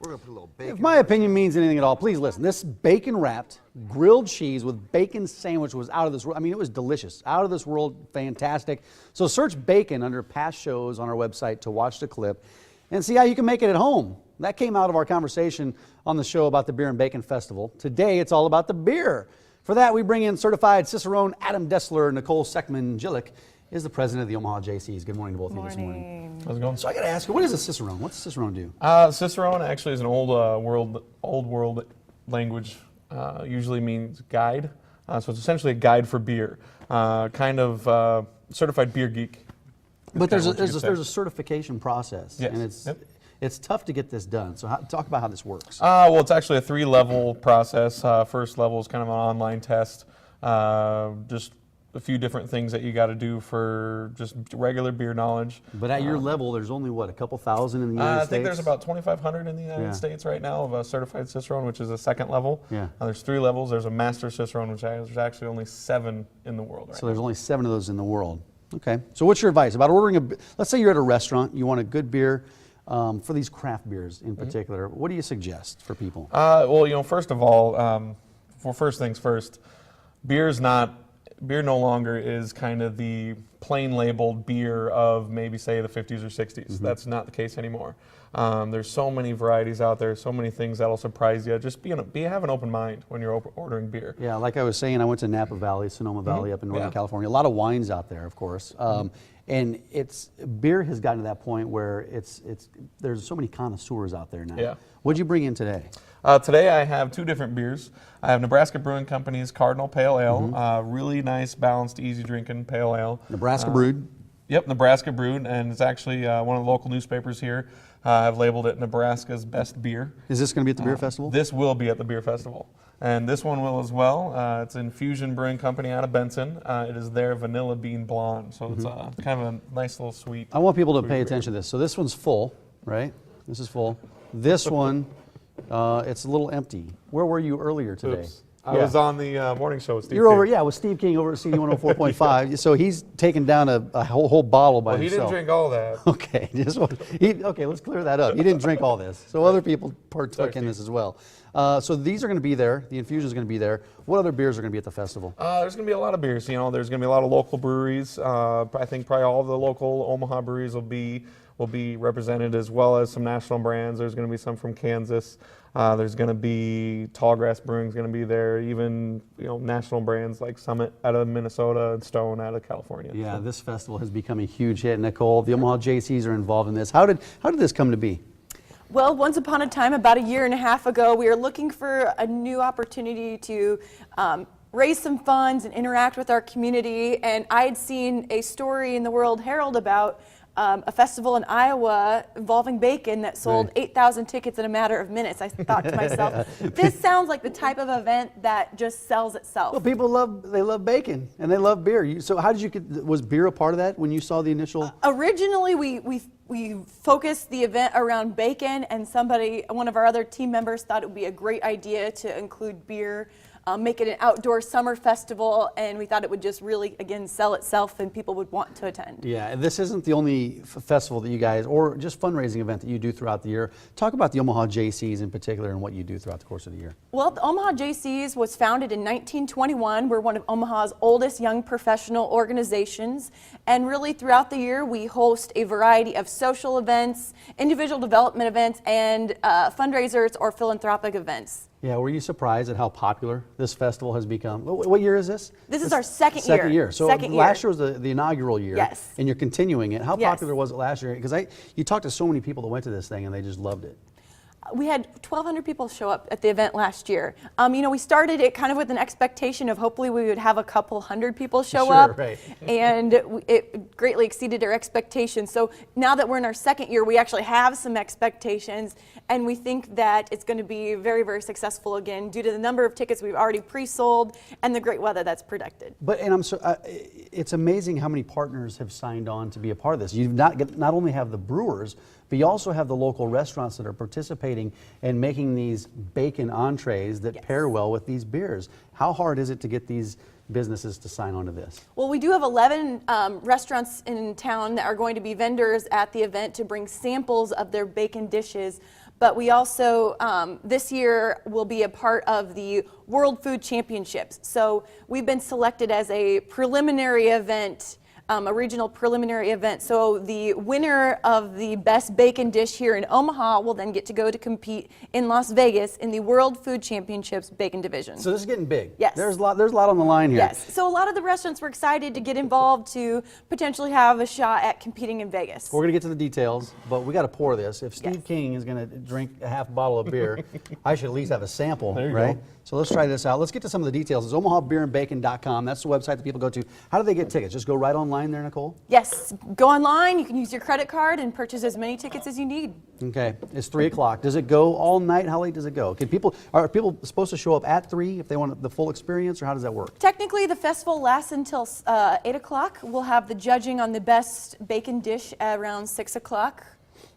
We're going to put a little bacon. If my opinion means anything at all, please listen. This bacon-wrapped grilled cheese with bacon sandwich was out of this world. I mean, it was delicious. Out of this world, fantastic. So search bacon under past shows on our website to watch the clip and see how you can make it at home. That came out of our conversation on the show about the Beer and Bacon Festival. Today, it's all about the beer. For that, we bring in certified Cicerone Adam Dessler. Nicole Seckman-Gillick is the president of the Omaha Jaycees. Good morning to both of you this morning. How's it going? So I got to ask you, what is a Cicerone? What's a Cicerone do? Cicerone actually is an old world language. Usually means guide. So it's essentially a guide for beer. Kind of certified beer geek. But there's a certification process, yes. And it's tough to get this done. So talk about how this works. Well, it's actually a 3-level process. First level is kind of an online test. Just a few different things that you got to do for just regular beer knowledge. But at your level, there's only, what, a couple thousand in the United States? I think there's about 2,500 in the United States right now of a certified Cicerone, which is a second level. Yeah. There's 3 levels. There's a master Cicerone, which there's actually only 7 in the world right now. So there's only 7 of those in the world. Okay. So what's your advice about ordering let's say you're at a restaurant, you want a good beer, for these craft beers in particular, what do you suggest for people? Well, first of all, for first things first, beer no longer is kind of the plain labeled beer of maybe say the 50s or 60s. That's not the case anymore. There's so many varieties out there, so many things that'll surprise you. Just have an open mind when you're ordering beer. Yeah, like I was saying, I went to Napa Valley, Sonoma Valley up in Northern California. A lot of wines out there, of course. And beer has gotten to that point where there's so many connoisseurs out there now. Yeah. What'd you bring in today? Today I have 2 different beers. I have Nebraska Brewing Company's Cardinal Pale Ale, really nice, balanced, easy drinking pale ale. Nebraska brewed? Yep, Nebraska brewed, and it's actually one of the local newspapers here have labeled it Nebraska's best beer. Is this going to be at the beer festival? This will be at the beer festival. And this one will as well. It's Infusion Brewing Company out of Benson. It is their Vanilla Bean Blonde, so it's kind of a nice little sweet. I want people to pay attention to this. So this one's full, right? This is full. This one, it's a little empty. Where were you earlier today? Oops. I was on the morning show with Steve You're King. over, with Steve King over at CD 104.5. So he's taken down a whole bottle by He himself. didn't drink all that. Okay, okay, let's clear that up. He didn't drink all this, so other people partook in this as well. So these are going to be there. The infusion is going to be there. What other beers are going to be at the festival? There's going to be a lot of beers. There's going to be a lot of local breweries. I think probably all of the local Omaha breweries will be represented, as well as some national brands. There's going to be some from Kansas. There's going to be Tallgrass Brewing's going to be there. Even national brands like Summit out of Minnesota and Stone out of California. Yeah, this festival has become a huge hit. Nicole, the Omaha Jaycees are involved in this. How did this come to be? Well, once upon a time, about 1.5 years ago, we were looking for a new opportunity to raise some funds and interact with our community. And I had seen a story in the World Herald about a festival in Iowa involving bacon that sold 8,000 tickets in a matter of minutes. I thought to myself, this sounds like the type of event that just sells itself. Well, people love bacon and they love beer. So how did you was beer a part of that when you saw the initial? Originally, we focused the event around bacon, and one of our other team members thought it would be a great idea to include beer. Make it an outdoor summer festival, and we thought it would just really, again, sell itself and people would want to attend. Yeah, and this isn't the only festival that you guys, or just fundraising event that you do throughout the year. Talk about the Omaha Jaycees in particular and what you do throughout the course of the year. Well, the Omaha Jaycees was founded in 1921. We're one of Omaha's oldest young professional organizations, and really throughout the year we host a variety of social events, individual development events, and fundraisers or philanthropic events. Yeah, were you surprised at how popular this festival has become? What year is this? This is our second year. Second year. So last year was the inaugural year. Yes. And you're continuing it. How popular was it last year? Because you talked to so many people that went to this thing and they just loved it. We had 1,200 people show up at the event last year. We started it kind of with an expectation of hopefully we would have a couple hundred people show up, right. And it greatly exceeded our expectations. So now that we're in our second year, we actually have some expectations, and we think that it's going to be very, very successful again due to the number of tickets we've already pre-sold and the great weather that's predicted. It's amazing how many partners have signed on to be a part of this. You not only have the brewers, but you also have the local restaurants that are participating and making these bacon entrees that pair well with these beers. How hard is it to get these businesses to sign on to this? Well, we do have 11 restaurants in town that are going to be vendors at the event to bring samples of their bacon dishes. but we also this year will be a part of the World Food Championships. So we've been selected as a preliminary event, a regional preliminary event. So the winner of the best bacon dish here in Omaha will then get to go to compete in Las Vegas in the World Food Championships bacon division. So this is getting big. Yes. There's a lot on the line here. Yes. So a lot of the restaurants were excited to get involved to potentially have a shot at competing in Vegas. We're going to get to the details, but we got to pour this. If Steve Yes. King is going to drink a half bottle of beer, I should at least have a sample, There you right? go. So let's try this out. Let's get to some of the details. It's omahabeerandbacon.com. That's the website that people go to. How do they get tickets? Just go right online there, Nicole? Yes. Go online. You can use your credit card and purchase as many tickets as you need. Okay. It's 3 o'clock. Does it go all night? How late does it go? Are people supposed to show up at 3 if they want the full experience, or how does that work? Technically, the festival lasts until 8 o'clock. We'll have the judging on the best bacon dish at around 6 o'clock.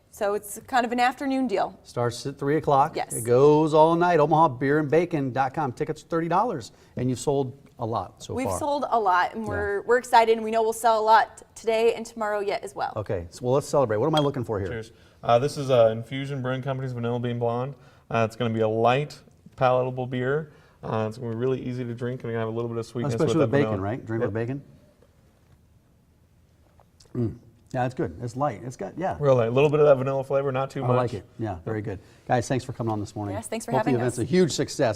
So it's kind of an afternoon deal. Starts at 3 o'clock. Yes. It goes all night. omahabeerandbacon.com. Tickets are $30, and you've sold a lot so We've far. sold a lot, and we're excited, and we know we'll sell a lot today and tomorrow yet as well. Okay, so let's celebrate. What am I looking for here? Cheers. This is Infusion Brewing Company's Vanilla Bean Blonde. It's going to be a light, palatable beer. It's going to be really easy to drink, and going to have a little bit of sweetness Especially with with that bacon, vanilla. right? Drink with bacon. Yeah, it's good. It's light. It's got, yeah. Real light. A little bit of that vanilla flavor, not too I much. like it. Yeah, very good. Guys, thanks for coming on this morning. Yes, thanks for Hope having the event's us. a huge success.